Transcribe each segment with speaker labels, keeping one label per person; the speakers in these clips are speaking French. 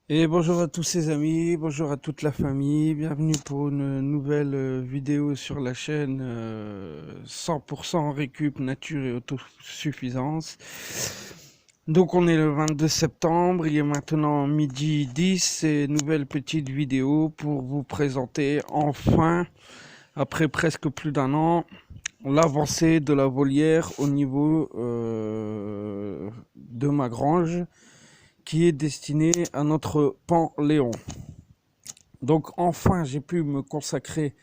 Speaker 1: Et bonjour à tous ces amis, bonjour à toute la famille, bienvenue pour une nouvelle vidéo sur la chaîne 100% récup nature et autosuffisance. Donc on est le 22 septembre, il est maintenant midi 10 et nouvelle petite vidéo pour vous présenter enfin, après presque plus d'un an, l'avancée de la volière au niveau de ma grange qui est destiné à notre pan Léon. Donc enfin, j'ai pu me consacrer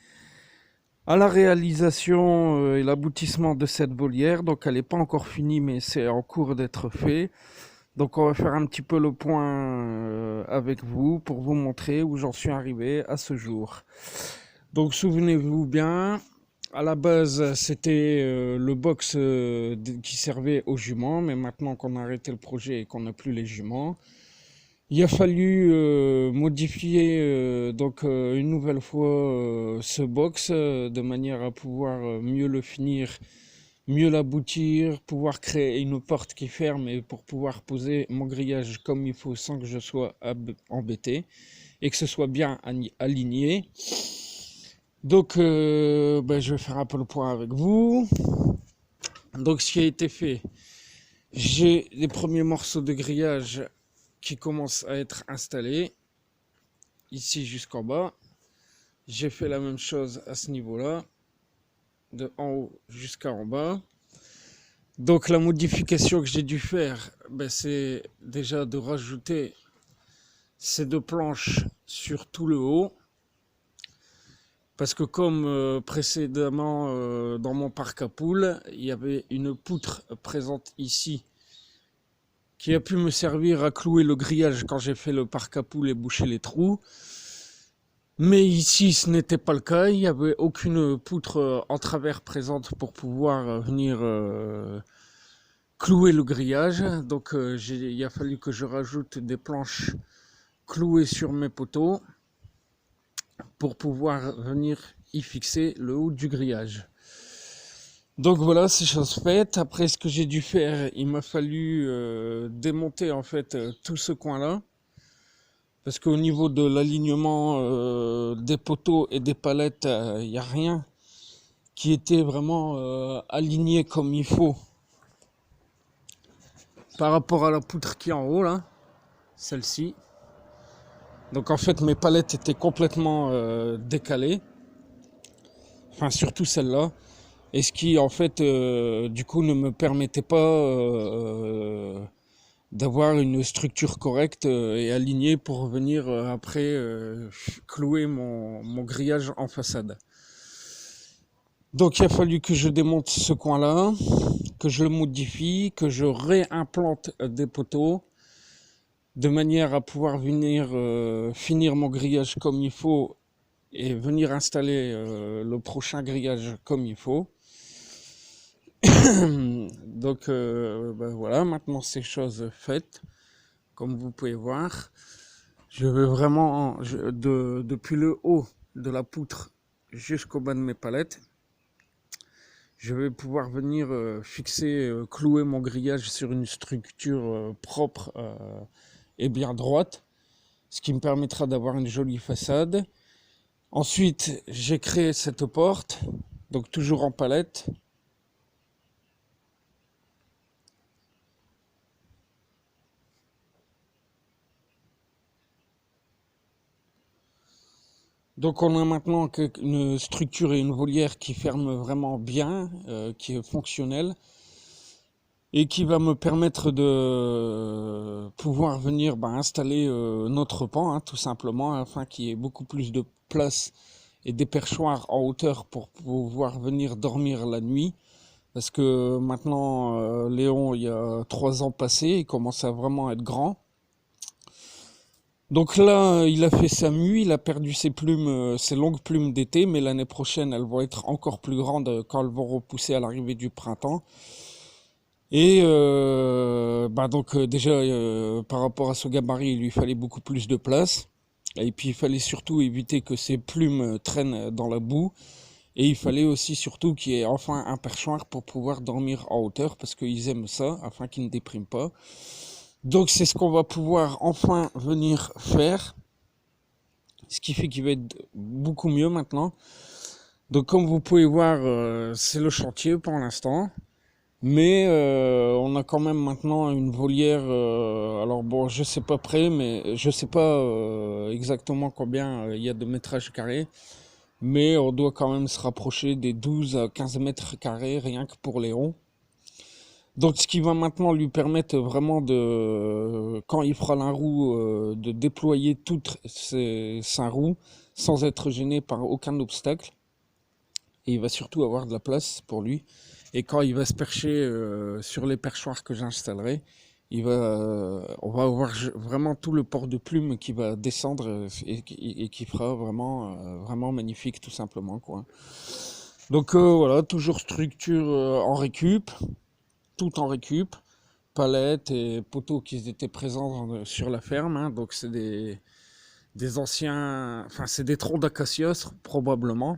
Speaker 1: à la réalisation et l'aboutissement de cette volière. Donc elle n'est pas encore finie, mais c'est en cours d'être fait. Donc on va faire un petit peu le point avec vous pour vous montrer où j'en suis arrivé à ce jour. Donc souvenez-vous bien, à la base c'était le box qui servait aux juments, mais maintenant qu'on a arrêté le projet et qu'on n'a plus les juments, il a fallu modifier une nouvelle fois ce box de manière à pouvoir mieux le finir, mieux l'aboutir, pouvoir créer une porte qui ferme et pour pouvoir poser mon grillage comme il faut sans que je sois embêté et que ce soit bien aligné. Donc je vais faire un peu le point avec vous. Donc ce qui a été fait, j'ai les premiers morceaux de grillage qui commencent à être installés ici jusqu'en bas. J'ai fait la même chose à ce niveau-là, de en haut jusqu'à en bas. Donc la modification que j'ai dû faire, c'est déjà de rajouter ces deux planches sur tout le haut. Parce que comme précédemment dans mon parc à poules, il y avait une poutre présente ici qui a pu me servir à clouer le grillage quand j'ai fait le parc à poules et boucher les trous. Mais ici, ce n'était pas le cas. Il n'y avait aucune poutre en travers présente pour pouvoir venir clouer le grillage. Donc, il a fallu que je rajoute des planches clouées sur mes poteaux pour pouvoir venir y fixer le haut du grillage. Donc voilà, c'est chose faite. Après, ce que j'ai dû faire, il m'a fallu démonter en fait tout ce coin-là. Parce qu'au niveau de l'alignement des poteaux et des palettes, il n'y a rien qui était vraiment aligné comme il faut par rapport à la poutre qui est en haut là, celle-ci. Donc en fait mes palettes étaient complètement décalées, enfin surtout celle-là, et ce qui en fait du coup ne me permettait pas d'avoir une structure correcte et alignée pour venir après clouer mon grillage en façade. Donc il a fallu que je démonte ce coin-là, que je le modifie, que je réimplante des poteaux, de manière à pouvoir venir finir mon grillage comme il faut et venir installer le prochain grillage comme il faut. Donc voilà, maintenant c'est chose faite, comme vous pouvez voir. Je vais vraiment, depuis le haut de la poutre jusqu'au bas de mes palettes, je vais pouvoir venir fixer, clouer mon grillage sur une structure propre et bien droite, ce qui me permettra d'avoir une jolie façade. Ensuite, j'ai créé cette porte, donc toujours en palette. Donc on a maintenant une structure et une volière qui ferme vraiment bien, qui est fonctionnelle, et qui va me permettre de pouvoir venir installer notre pan, tout simplement, afin qu'il y ait beaucoup plus de place et des perchoirs en hauteur pour pouvoir venir dormir la nuit. Parce que maintenant, Léon, il y a 3 ans passés, il commence à vraiment être grand. Donc là, il a fait sa mue, il a perdu ses plumes, ses longues plumes d'été, mais l'année prochaine, elles vont être encore plus grandes quand elles vont repousser à l'arrivée du printemps. Et déjà, par rapport à ce gabarit, il lui fallait beaucoup plus de place. Et puis il fallait surtout éviter que ses plumes traînent dans la boue. Et il fallait aussi surtout qu'il y ait enfin un perchoir pour pouvoir dormir en hauteur, parce qu'ils aiment ça, afin qu'ils ne dépriment pas. Donc c'est ce qu'on va pouvoir enfin venir faire, ce qui fait qu'il va être beaucoup mieux maintenant. Donc comme vous pouvez voir, c'est le chantier pour l'instant. Mais on a quand même maintenant une volière. Alors bon, je sais pas près, mais je sais pas exactement combien il y a de métrage carré. Mais on doit quand même se rapprocher des 12 à 15 mètres carrés rien que pour Léon. Donc ce qui va maintenant lui permettre vraiment de, quand il fera la roue, de déployer toutes sa roue sans être gêné par aucun obstacle. Et il va surtout avoir de la place pour lui. Et quand il va se percher sur les perchoirs que j'installerai, on va avoir vraiment tout le port de plume qui va descendre et qui fera vraiment magnifique tout simplement, quoi. Donc voilà, toujours structure en récup, tout en récup, palettes et poteaux qui étaient présents sur la ferme, hein. Donc c'est des anciens, enfin c'est des troncs d'acacia probablement,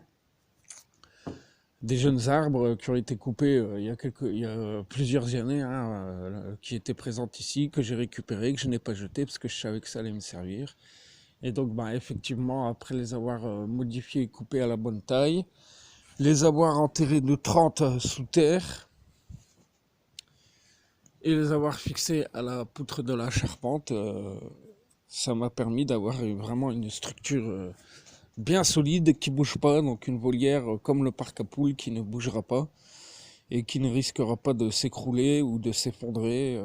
Speaker 1: des jeunes arbres qui ont été coupés il y a plusieurs années, hein, qui étaient présents ici, que j'ai récupérés, que je n'ai pas jetés parce que je savais que ça allait me servir. Et donc bah, effectivement, après les avoir modifiés et coupés à la bonne taille, les avoir enterrés de 30 sous terre et les avoir fixés à la poutre de la charpente, ça m'a permis d'avoir vraiment une structure bien solide qui bouge pas, donc une volière comme le parc à poules qui ne bougera pas et qui ne risquera pas de s'écrouler ou de s'effondrer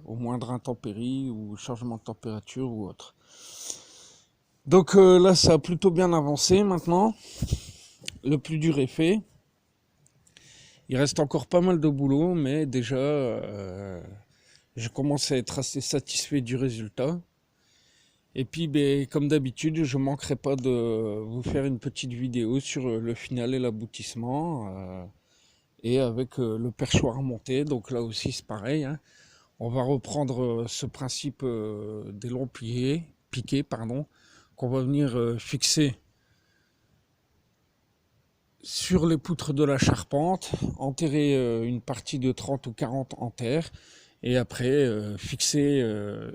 Speaker 1: au moindre intempérie ou changement de température ou autre. Donc là ça a plutôt bien avancé maintenant, le plus dur est fait, il reste encore pas mal de boulot mais déjà je commence à être assez satisfait du résultat. Et puis, ben, comme d'habitude, je ne manquerai pas de vous faire une petite vidéo sur le final et l'aboutissement, et avec le perchoir monté. Donc là aussi, c'est pareil, hein. On va reprendre ce principe des longs piqués, pardon, qu'on va venir fixer sur les poutres de la charpente, enterrer une partie de 30 ou 40 en terre, et après fixer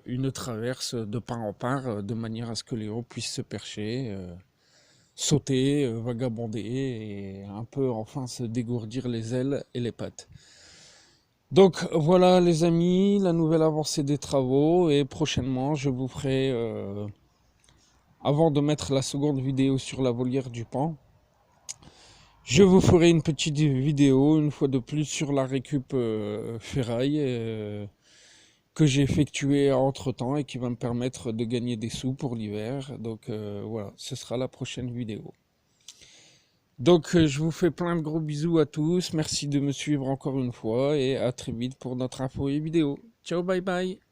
Speaker 1: une traverse de part en part, de manière à ce que Léo puisse se percher, sauter, vagabonder, et un peu enfin se dégourdir les ailes et les pattes. Donc voilà les amis, la nouvelle avancée des travaux, et prochainement je vous ferai, avant de mettre la seconde vidéo sur la volière du Pan, je vous ferai une petite vidéo une fois de plus sur la récup ferraille que j'ai effectuée entre temps et qui va me permettre de gagner des sous pour l'hiver. Donc voilà, ce sera la prochaine vidéo. Donc je vous fais plein de gros bisous à tous, merci de me suivre encore une fois et à très vite pour notre info et vidéo. Ciao, bye bye.